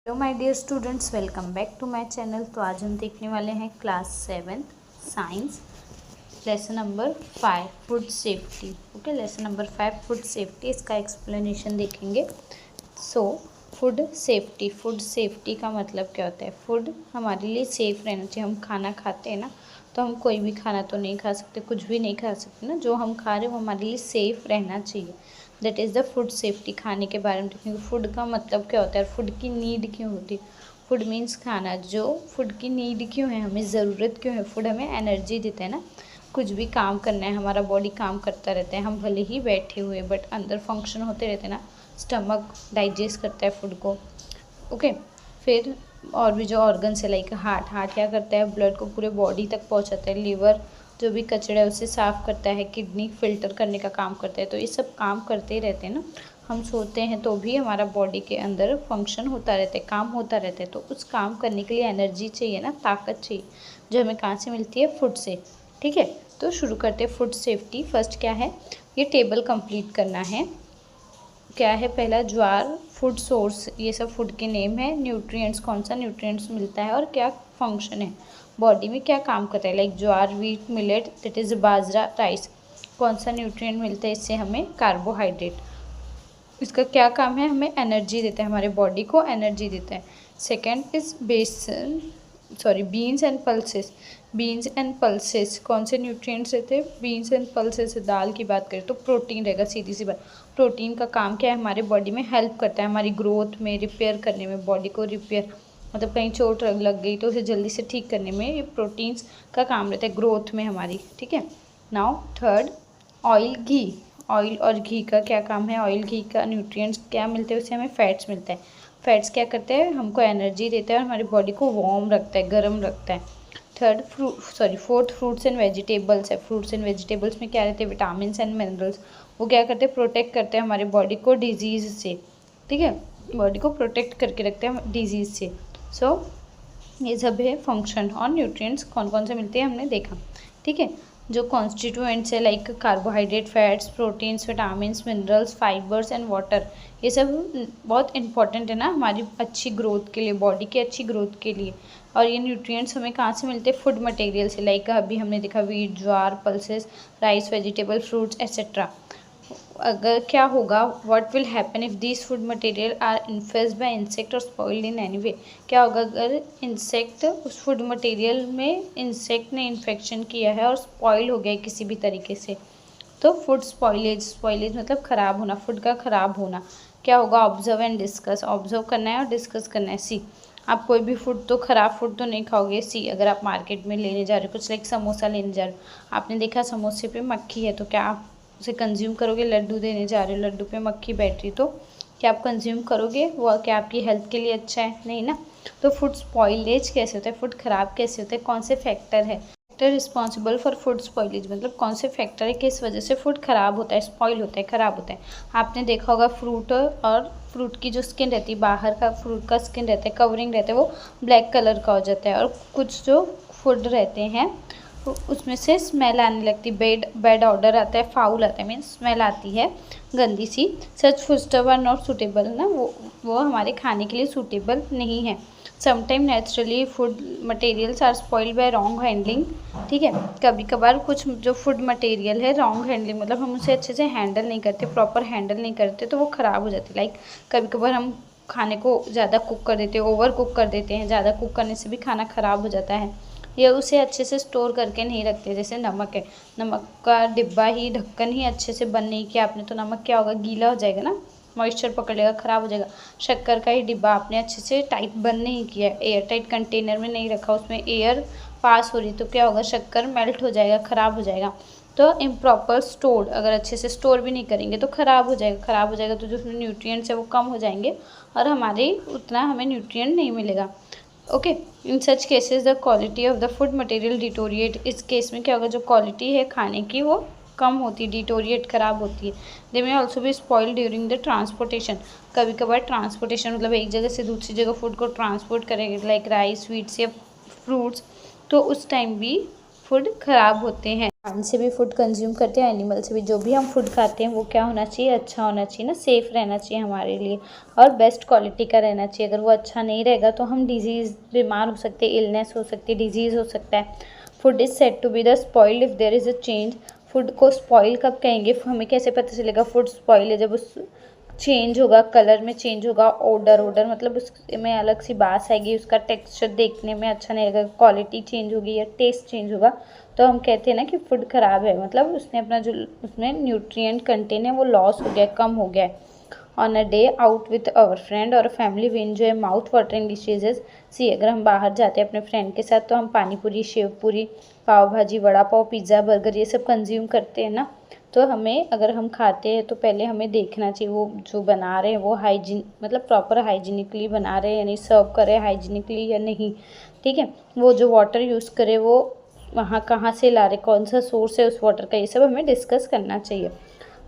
Hello my dear students, welcome back to my channel. तो आज हम देखने वाले हैं class 7 science lesson number 5 food safety. Okay, lesson number 5 food safety, इसका एक्सप्लेनेशन देखेंगे। फूड सेफ्टी का मतलब क्या होता है? फूड हमारे लिए सेफ़ रहना चाहिए। हम खाना खाते हैं ना, तो हम कोई भी खाना तो नहीं खा सकते, कुछ भी नहीं खा सकते ना। जो हम खा रहे हैं वो हमारे लिए सेफ़ रहना चाहिए। That is the food safety. खाने के बारे में देखेंगे। फूड का मतलब क्या होता है, फूड की नीड क्यों होती है? फूड मीन्स खाना। जो फूड की नीड क्यों है, हमें ज़रूरत क्यों है? फूड हमें एनर्जी देता है ना। कुछ भी काम करना है, हमारा बॉडी काम करता रहता है, हम भले ही बैठे हुए बट अंदर फंक्शन होते रहते हैं ना। स्टमक डाइजेस्ट करता है फूड को। ओके, फिर और भी जो ऑर्गन्स है लाइक हार्ट क्या करता है, ब्लड को पूरे बॉडी तक पहुंचाता है। लिवर जो भी कचरा है उसे साफ़ करता है। किडनी फिल्टर करने का काम करता है। तो ये सब काम करते ही रहते हैं ना। हम सोते हैं तो भी हमारा बॉडी के अंदर फंक्शन होता रहता है, काम होता रहता है। तो उस काम करने के लिए एनर्जी चाहिए ना, ताकत चाहिए, जो हमें कहाँ से मिलती है? फूड से। ठीक है, तो शुरू करते हैं फूड सेफ्टी। फर्स्ट क्या है, ये टेबल कंप्लीट करना है। क्या है? पहला ज्वार, फूड सोर्स, ये सब फूड के नेम है। न्यूट्रिएंट्स, कौन सा न्यूट्रिएंट्स मिलता है और क्या फंक्शन है, बॉडी में क्या काम करता है। Like jowar, wheat, millet, that is bajra, rice, कौन सा न्यूट्रिएंट मिलता है इससे? हमें कार्बोहाइड्रेट। इसका क्या काम है? हमें एनर्जी देता है, हमारे बॉडी को एनर्जी देता है। Second is beans and pulses. Beans and pulses कौन से न्यूट्रिएंट्स रहते हैं? Beans and pulses. दाल की बात करें तो प्रोटीन रहेगा, सीधी सी बात। प्रोटीन का काम क्या है? हमारे बॉडी में हेल्प करता है, हमारी ग्रोथ में, रिपेयर करने में, बॉडी को रिपेयर, मतलब कहीं चोट लग गई तो उसे जल्दी से ठीक करने में ये प्रोटीन्स का काम रहता है, ग्रोथ में हमारी। ठीक है। नाउ थर्ड, ऑयल, घी। ऑयल और घी का क्या काम है? ऑयल घी का न्यूट्रिएंट्स क्या मिलते हैं? उससे हमें फैट्स मिलता है। फैट्स क्या करते हैं? हमको एनर्जी देता है और हमारी बॉडी को वार्म रखता है, गर्म रखता है। फोर्थ, फ्रूट्स एंड वेजिटेबल्स है। फ्रूट्स एंड वेजिटेबल्स में क्या रहते हैं? Vitamin and minerals. वो क्या करते हैं? प्रोटेक्ट करते हैं हमारी बॉडी को डिजीज़ से। ठीक है, बॉडी को प्रोटेक्ट करके रखते हैं डिजीज़ से। ये सब है फंक्शन। और न्यूट्रिएंट्स कौन कौन से मिलते हैं हमने देखा। ठीक है, जो कॉन्स्टिट्यूएंट्स है like carbohydrate, fats, proteins, vitamins, minerals, fibres and water, ये सब बहुत इंपॉर्टेंट है ना हमारी अच्छी ग्रोथ के लिए, बॉडी की अच्छी ग्रोथ के लिए। और ये न्यूट्रिएंट्स हमें कहाँ से मिलते हैं? फूड मटेरियल से। लाइक अभी हमने देखा wheat, jowar, pulses, rice, vegetable, fruits etcetera. अगर क्या होगा, what will happen if these food material are infested by insect और स्पॉइल्ड इन एनी वे। क्या होगा अगर इंसेक्ट, उस फूड मटेरियल में इंसेक्ट ने इन्फेक्शन किया है और स्पॉइल हो गया है किसी भी तरीके से? तो फूड स्पॉइलेज मतलब ख़राब होना, फूड का ख़राब होना। क्या होगा? Observe and discuss. ऑब्जर्व करना है और डिस्कस करना है। सी, आप कोई भी फूड तो ख़राब फूड तो नहीं खाओगे। सी, अगर आप मार्केट में लेने जा रहे हो कुछ, लाइक समोसा लेने जा रहे हो, आपने देखा समोसे पे मक्खी है, तो क्या आप उसे कंज्यूम करोगे? लड्डू देने जा रहे हो, लड्डू पे मक्खी बैठ रही, तो क्या आप कंज्यूम करोगे? वो क्या आपकी हेल्थ के लिए अच्छा है? नहीं ना। तो फूड स्पॉइलेज कैसे होता है, फूड ख़राब कैसे होता है, कौन से फैक्टर है? Factor responsible for food spoilage, मतलब कौन से फैक्टर है किस वजह से फूड ख़राब होता है, स्पॉइल होता है, ख़राब होता है। आपने देखा होगा फ्रूट, और फ्रूट की जो स्किन रहती है, बाहर का फ्रूट का स्किन रहता है, कवरिंग रहता है, वो ब्लैक कलर का हो जाता है। और कुछ जो फूड रहते हैं उसमें से स्मेल आने लगती, बैड ऑर्डर आता है, फाउल आता है, मीन्स स्मेल आती है गंदी सी। Such foodstuff are not suitable ना, वो हमारे खाने के लिए सूटेबल नहीं है। Sometime naturally food materials are spoiled by wrong handling. ठीक है, कभी कभार कुछ जो फूड मटेरियल है रॉन्ग हैंडलिंग, मतलब हम उसे अच्छे से हैंडल नहीं करते, प्रॉपर हैंडल नहीं करते, तो वो ख़राब हो जाती है। लाइक कभी कभार हम खाने को ज़्यादा कुक कर देते हैं, ओवर कुक कर देते हैं। ज़्यादा कुक करने से भी खाना ख़राब हो जाता है, या उसे अच्छे से स्टोर करके नहीं रखते। जैसे नमक है, नमक का डिब्बा ही, ढक्कन ही अच्छे से बंद नहीं किया आपने, तो नमक क्या होगा? गीला हो जाएगा ना, मॉइस्चर पकड़ लेगा, ख़राब हो जाएगा। शक्कर का ही डिब्बा आपने अच्छे से टाइट बंद नहीं किया, एयर टाइट कंटेनर में नहीं रखा, उसमें एयर पास हो रही, तो क्या होगा? शक्कर मेल्ट हो जाएगा, ख़राब हो जाएगा। तो इम्प्रॉपर स्टोर, अगर अच्छे से स्टोर भी नहीं करेंगे तो ख़राब हो जाएगा। ख़राब हो जाएगा तो जो उसमें न्यूट्रिएंट्स है वो कम हो जाएंगे और हमारे उतना हमें न्यूट्रिएंट नहीं मिलेगा। Okay, in such cases the quality of the food material deteriorate. इस केस में क्या होगा? जो क्वालिटी है खाने की वो कम होती है, डिटोरिएट, खराब होती है। दे में ऑल्सो भी स्पॉइल ड्यूरिंग द ट्रांसपोर्टेशन। कभी कभार ट्रांसपोर्टेशन, मतलब एक जगह से दूसरी जगह फूड को ट्रांसपोर्ट करेंगे, लाइक राइस, स्वीट्स या फ्रूट्स, तो उस टाइम भी फूड ख़राब होते हैं। प्लांट से भी फूड कंज्यूम करते हैं, एनिमल से भी। जो भी हम फूड खाते हैं वो क्या होना चाहिए, अच्छा होना चाहिए ना, सेफ़ रहना चाहिए हमारे लिए और बेस्ट क्वालिटी का रहना चाहिए। अगर वो अच्छा नहीं रहेगा तो हम बीमार हो सकते हैं, इलनेस हो सकती है, डिजीज़ हो सकता है। Food is said to be the spoiled if there is a change. Food को स्पॉइल कब कहेंगे, हमें कैसे पता चलेगा फूड स्पॉइल है, जब उस चेंज होगा, कलर में चेंज होगा, ओडर मतलब उसमें अलग सी बास आएगी, उसका टेक्सचर देखने में अच्छा नहीं लगेगा, क्वालिटी चेंज होगी या टेस्ट चेंज होगा, तो हम कहते हैं ना कि फूड ख़राब है। मतलब उसने अपना जो उसमें न्यूट्रिएंट कंटेंट है वो लॉस हो गया, कम हो गया है। On a day out with our friend और family we enjoy mouth watering dishes. See अगर हम बाहर जाते हैं अपने फ्रेंड के साथ तो हम पानी पूरी, शेव पूरी, पाव भाजी, वड़ा पाव, पिज़्ज़ा, बर्गर ये सब कंज्यूम करते हैं ना। तो हमें, अगर हम खाते हैं तो पहले हमें देखना चाहिए वो जो बना रहे हैं वो हाइजीन, मतलब प्रॉपर हाइजीनिकली बना रहे हैं यानी सर्व कर रहे हैं हाइजीनिकली या नहीं, ठीक है। वो जो वाटर यूज़ करे वो वहाँ कहाँ से ला रहे, कौन सा सोर्स है उस वाटर का, ये सब हमें डिस्कस करना चाहिए।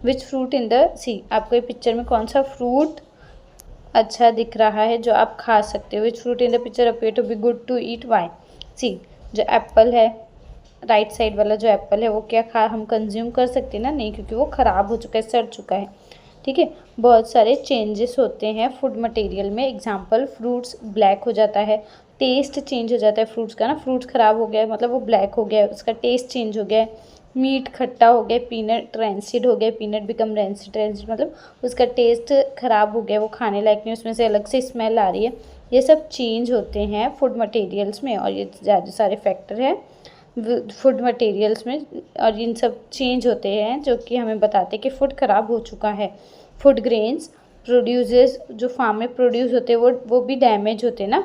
विच फ्रूट इन द सी, आपको ये पिक्चर में कौन सा फ्रूट अच्छा दिख रहा है जो आप खा सकते हो। Which fruit in the picture appear to be good to eat, why. See जो एप्पल है, राइट साइड वाला जो एप्पल है वो क्या हम कंज्यूम कर सकते हैं ना, नहीं, क्योंकि वो ख़राब हो चुका है, सड़ चुका है, ठीक है। बहुत सारे चेंजेस होते हैं फूड मटेरियल में। एग्जांपल, फ्रूट्स ब्लैक हो जाता है, टेस्ट चेंज हो जाता है फ्रूट्स का ना, फ्रूट्स ख़राब हो गया है मतलब वो ब्लैक हो गया है, उसका टेस्ट चेंज हो गया है। मीट खट्टा हो गया, पीनट रैंसिड हो गया, पीनट बिकम रैंसिड मतलब उसका टेस्ट ख़राब हो गया, वो खाने लायक नहीं, उसमें से अलग से स्मेल आ रही है। ये सब चेंज होते हैं फूड मटेरियल्स में, और ये ज़्यादा सारे फैक्टर हैं फूड मटेरियल्स में, और इन सब चेंज होते हैं जो कि हमें बताते हैं कि फ़ूड ख़राब हो चुका है। फूड ग्रेन्स प्रोड्यूसेस जो फार्म में प्रोड्यूस होते हैं वो भी डैमेज होते हैं ना,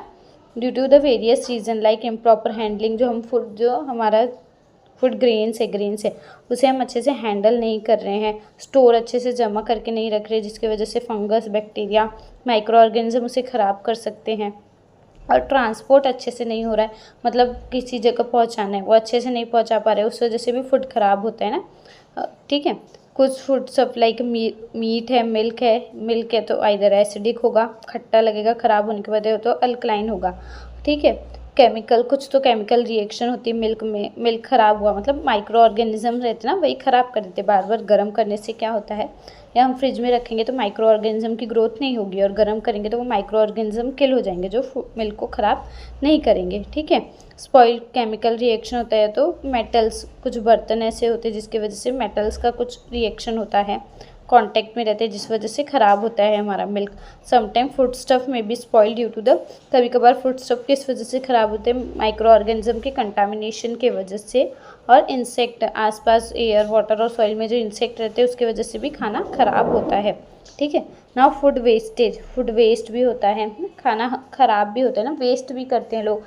due to the various reason like improper handling. जो हम फूड, जो हमारा फूड ग्रेन्स है उसे हम अच्छे से हैंडल नहीं कर रहे हैं, स्टोर अच्छे से जमा करके नहीं रख रहे, जिसकी वजह से फंगस, बैक्टीरिया, माइक्रो ऑर्गेनिज्म उसे ख़राब कर सकते हैं। और ट्रांसपोर्ट अच्छे से नहीं हो रहा है, मतलब किसी जगह पहुंचाना है वो अच्छे से नहीं पहुंचा पा रहे, उस वजह से भी फूड ख़राब होता है ना, ठीक है। कुछ फूड सप्लाई के मीट है, मिल्क है तो आइदर एसिडिक होगा, खट्टा लगेगा, ख़राब होने के बाद तो अल्कलाइन होगा, ठीक है। केमिकल, कुछ तो केमिकल रिएक्शन होती है मिल्क में, मिल्क ख़राब हुआ मतलब माइक्रो ऑर्गेनिज्म रहते ना, वही ख़राब कर देते। बार बार गर्म करने से क्या होता है, या हम फ्रिज में रखेंगे तो माइक्रो ऑर्गेनिज्म की ग्रोथ नहीं होगी, और गर्म करेंगे तो वो माइक्रो ऑर्गेनिज्म किल हो जाएंगे जो मिल्क को ख़राब नहीं करेंगे, ठीक है। स्पॉइल केमिकल रिएक्शन होता है तो मेटल्स, कुछ बर्तन ऐसे होते हैं जिसकी वजह से मेटल्स का कुछ रिएक्शन होता है, कांटेक्ट में रहते हैं, जिस वजह से ख़राब होता है हमारा मिल्क। समटाइम फूड स्टफ में be spoil due to the, कभी कभार फूड स्टफ किस वजह से ख़राब होते हैं, माइक्रो ऑर्गेनिज्म के कंटामिनेशन के वजह से, और इंसेक्ट, आसपास एयर, वाटर और सॉइल में जो इंसेक्ट रहते हैं उसकी वजह से भी खाना ख़राब होता है, ठीक है। Now food wastage, food waste भी होता है, खाना ख़राब भी होता है ना, वेस्ट भी करते हैं लोग,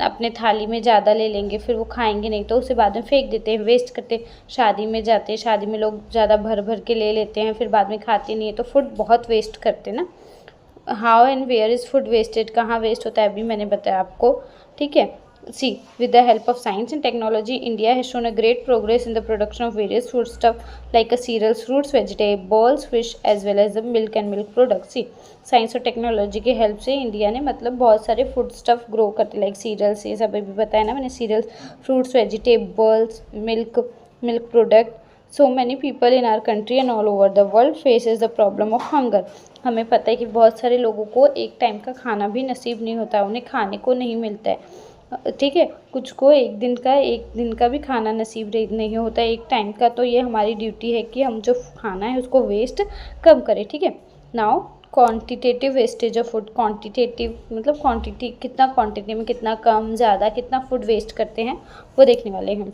अपने थाली में ज़्यादा ले लेंगे फिर वो खाएंगे नहीं तो उसे बाद में फेंक देते हैं, वेस्ट करते हैं। शादी में जाते हैं, शादी में लोग ज़्यादा भर भर के ले लेते हैं, फिर बाद में खाते नहीं है, तो फूड बहुत वेस्ट करते हैं ना। How and where is food wasted, कहाँ वेस्ट होता है अभी मैंने बताया आपको, ठीक है। See, with the help of science and technology, India has shown a great progress in the production of various foodstuff like cereals, fruits, vegetables, fish, as well as the milk and milk products. See, science और technology की help से India ने मतलब बहुत सारे food stuff grow करते, like cereals, ये सब अभी बताया ना मैंने, cereals, fruits, vegetables, milk product. So many people in our country and all over the world faces the problem of hunger. हमें पता है कि बहुत सारे लोगों को एक टाइम का खाना भी नसीब नहीं होता, उन्हें खाने को नहीं मिलता है, ठीक है। कुछ को एक दिन का भी खाना नसीब नहीं होता है एक टाइम का, तो ये हमारी ड्यूटी है कि हम जो खाना है उसको वेस्ट कम करें, ठीक है। Now quantitative wastage of food, quantitative मतलब क्वांटिटी, कितना क्वांटिटी में, कितना कम ज़्यादा कितना फूड वेस्ट करते हैं वो देखने वाले हैं,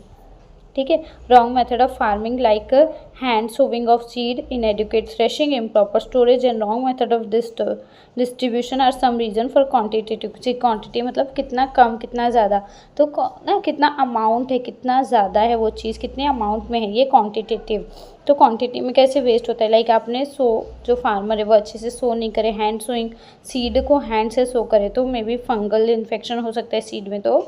ठीक है। Wrong method of farming like hand sowing of seed, inadequate threshing, improper storage and wrong method of distribution are some reason for quantitative. Quantity मतलब कितना कम कितना ज़्यादा, तो ना कितना अमाउंट है, कितना ज़्यादा है वो चीज़, कितने अमाउंट में है, ये क्वांटिटेटिव। तो क्वांटिटी में कैसे वेस्ट होता है, लाइक आपने जो फार्मर है वो अच्छे से सो नहीं करे, हैंड सोइंग, सीड को हैंड से सो करे तो मे बी फंगल इन्फेक्शन हो सकता है सीड में, तो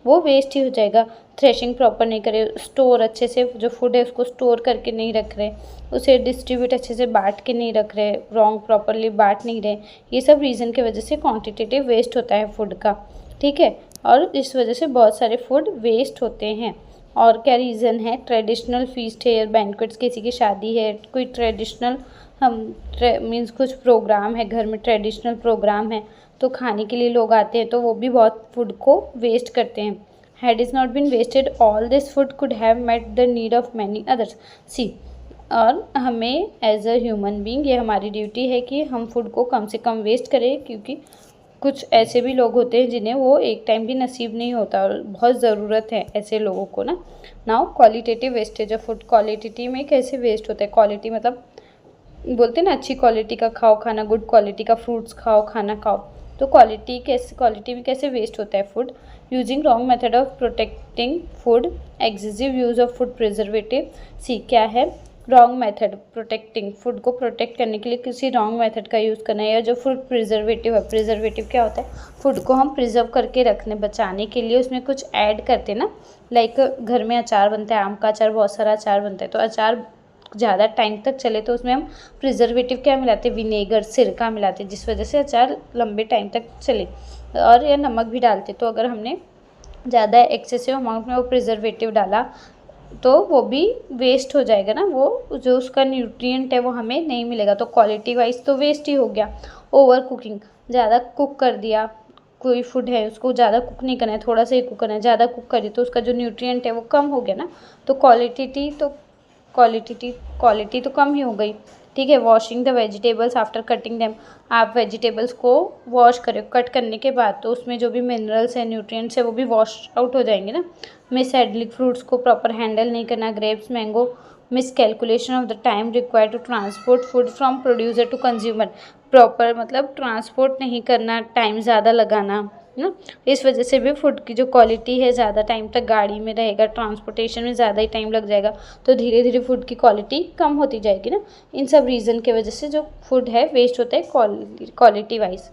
वो वेस्ट ही हो जाएगा। थ्रेशिंग प्रॉपर नहीं करे, स्टोर अच्छे से जो फूड है उसको स्टोर करके नहीं रख रहे, उसे डिस्ट्रीब्यूट अच्छे से बांट के नहीं रख रहे, रॉन्ग प्रॉपरली बांट नहीं रहे, ये सब रीज़न की वजह से क्वांटिटेटिव वेस्ट होता है फूड का, ठीक है। और इस वजह से बहुत सारे फूड वेस्ट होते हैं। और क्या रीज़न है? ट्रेडिशनल फीस्ट है या बैंक्वेट्स, किसी की शादी है, कोई ट्रेडिशनल हम मीन्स कुछ प्रोग्राम है घर में, ट्रेडिशनल प्रोग्राम है तो खाने के लिए लोग आते हैं तो वो भी बहुत फूड को वेस्ट करते हैं। Had is not been wasted all this food could have met the need of many others. See, और हमें एज अ ह्यूमन बीइंग ये हमारी ड्यूटी है कि हम फूड को कम से कम वेस्ट करें, क्योंकि कुछ ऐसे भी लोग होते हैं जिन्हें वो एक टाइम भी नसीब नहीं होता और बहुत ज़रूरत है ऐसे लोगों को ना। Now qualitative wastage of food. Qualitative में कैसे वेस्ट होता है? क्वालिटी मतलब बोलते हैं ना अच्छी क्वालिटी का खाओ खाना, गुड क्वालिटी का फ्रूट्स खाओ, खाना खाओ। तो क्वालिटी में कैसे वेस्ट होता है food? Using wrong method of protecting food, excessive use of food preservative. See, क्या है रॉन्ग मेथड? प्रोटेक्टिंग, फूड को प्रोटेक्ट करने के लिए किसी रॉन्ग मेथड का यूज़ करना है। या जो फूड प्रिजर्वेटिव है, प्रिजर्वेटिव क्या होता है? फूड को हम प्रिजर्व करके रखने, बचाने के लिए उसमें कुछ ऐड करते हैं ना। लाइक घर में अचार बनता है, आम का अचार, बहुत सारा अचार बनता है, तो अचार ज़्यादा टाइम तक चले तो उसमें हम प्रिजर्वेटिव क्या मिलाते हैं? विनेगर, सिरका मिलाते हैं, जिस वजह से अचार लंबे टाइम तक चले। और या नमक भी डालते, तो अगर हमने ज़्यादा एक्सेसिव अमाउंट में वो प्रिजर्वेटिव डाला तो वो भी वेस्ट हो जाएगा ना, वो जो उसका न्यूट्रिएंट है वो हमें नहीं मिलेगा, तो क्वालिटी वाइज तो वेस्ट ही हो गया। ओवर कुकिंग, ज़्यादा कुक कर दिया, कोई फूड है उसको ज़्यादा कुक नहीं करना है, थोड़ा सा ही कुक करना है, ज़्यादा कुक करिए तो उसका जो न्यूट्रिएंट है वो कम हो गया ना, तो क्वालिटी तो कम ही हो गई। ठीक है। Washing the vegetables after cutting them, आप वेजिटेबल्स को वॉश करें कट करने के बाद, तो उसमें जो भी मिनरल्स है, न्यूट्रिएंट्स है, वो भी वॉश आउट हो जाएंगे ना। मिस हैंडलिंग, फ्रूट्स को प्रॉपर हैंडल नहीं करना, grapes, mango, miscalculation of the time required to transport food from producer to consumer, proper मतलब ट्रांसपोर्ट नहीं करना, टाइम ज़्यादा लगाना ना, इस वजह से भी फूड की जो क्वालिटी है ज़्यादा टाइम तक गाड़ी में रहेगा, ट्रांसपोर्टेशन में ज़्यादा ही टाइम लग जाएगा, तो धीरे धीरे फूड की क्वालिटी कम होती जाएगी ना। इन सब रीज़न के वजह से जो फूड है वेस्ट होता है क्वालिटी वाइज।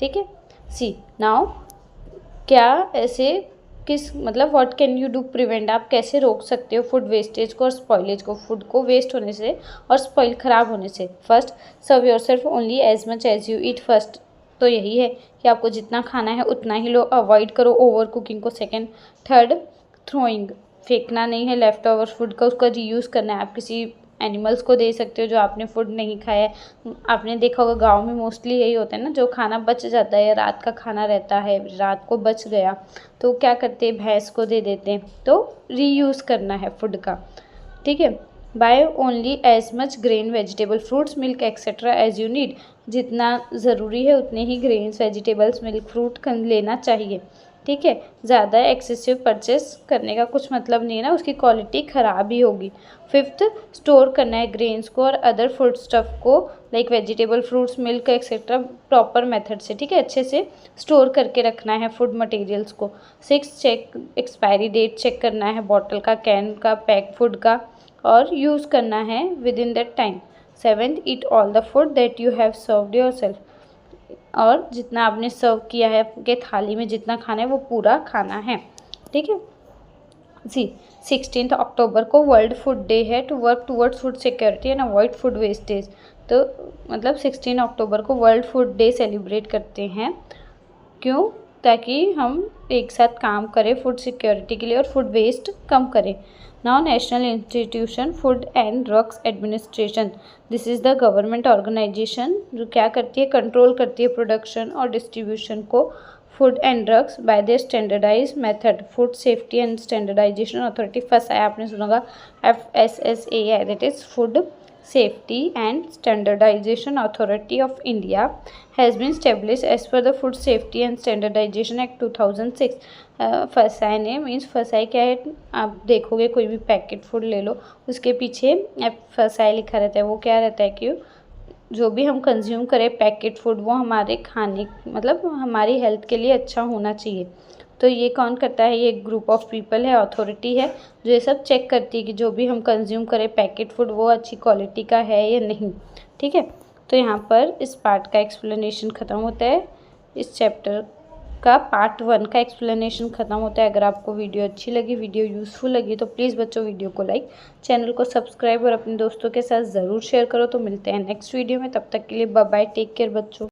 ठीक है। सी, नाउ क्या ऐसे किस मतलब what can you do prevent, आप कैसे रोक सकते हो फूड वेस्टेज को और स्पॉइलेज को, फूड को वेस्ट होने से और स्पॉइल ख़राब होने से? First, serve yourself only as much as you eat. First तो यही है कि आपको जितना खाना है उतना ही लो, अवॉइड करो ओवर कुकिंग को। सेकंड, थर्ड, थ्रोइंग, फेंकना नहीं है लेफ्ट ओवर फूड का, उसका रीयूज़ करना है। आप किसी एनिमल्स को दे सकते हो जो आपने फूड नहीं खाया है। आपने देखा होगा गांव में मोस्टली यही होता है ना, जो खाना बच जाता है, रात का खाना रहता है, रात को बच गया तो क्या करते हैं, भैंस को दे देते हैं। तो रीयूज़ करना है फूड का। ठीक है। Buy only as much grain, vegetable, fruits, milk etcetera as you need, जितना ज़रूरी है उतने ही ग्रेन्स, वेजिटेबल्स, मिल्क, फ्रूट लेना चाहिए। ठीक है। ज़्यादा एक्सेसिव परचेस करने का कुछ मतलब नहीं है ना, उसकी क्वालिटी ख़राब ही होगी। फिफ्थ, स्टोर करना है ग्रेन्स को और अदर फूड स्टफ़ को, like vegetable, fruits, milk etcetera, proper method से। ठीक है, अच्छे से स्टोर करके रखना है फूड मटेरियल्स को। Six, check expiry date check करना है बॉटल का, कैन का, पैक फूड का, और यूज़ करना है with in that time. Seventh, eat all the food that you have served yourself, और जितना आपने सर्व किया है आपके थाली में जितना खाना है वो पूरा खाना है। ठीक है। जी, 16 अक्टूबर को वर्ल्ड फूड डे है, to work towards food security and avoid food wastage. तो मतलब 16 अक्टूबर को वर्ल्ड फूड डे सेलिब्रेट करते हैं, क्यों? ताकि हम एक साथ काम करें फूड सिक्योरिटी के लिए और फूड वेस्ट कम करें। Now national institution food and drugs administration, this is the government organisation जो क्या करती है, कंट्रोल करती है प्रोडक्शन और डिस्ट्रीब्यूशन को food and drugs by the standardise method, food safety and standardisation authority, FSSAI आपने सुना होगा, FSSAI, that is food Safety and Standardization Authority of India has been established as per the Food Safety and Standardization Act 2006। फसाई ने means, फसाई क्या है, आप देखोगे कोई भी पैकेट फूड ले लो उसके पीछे फसाई लिखा रहता है। वो क्या रहता है कि जो भी हम कंज्यूम करें पैकेट फूड वो हमारे खाने मतलब हमारी हेल्थ के लिए अच्छा होना चाहिए। तो ये कौन करता है? ये एक ग्रुप ऑफ पीपल है, अथॉरिटी है जो ये सब चेक करती है कि जो भी हम कंज्यूम करें पैकेट फूड वो अच्छी क्वालिटी का है या नहीं। ठीक है। तो यहाँ पर इस पार्ट का एक्सप्लेनेशन ख़त्म होता है, इस चैप्टर का पार्ट 1 का एक्सप्लेनेशन ख़त्म होता है। अगर आपको वीडियो अच्छी लगी, वीडियो यूज़फुल लगी तो प्लीज़ बच्चों वीडियो को लाइक, चैनल को सब्सक्राइब और अपने दोस्तों के साथ ज़रूर शेयर करो। तो मिलते हैं नेक्स्ट वीडियो में, तब तक के लिए बाय बाय, टेक केयर बच्चों।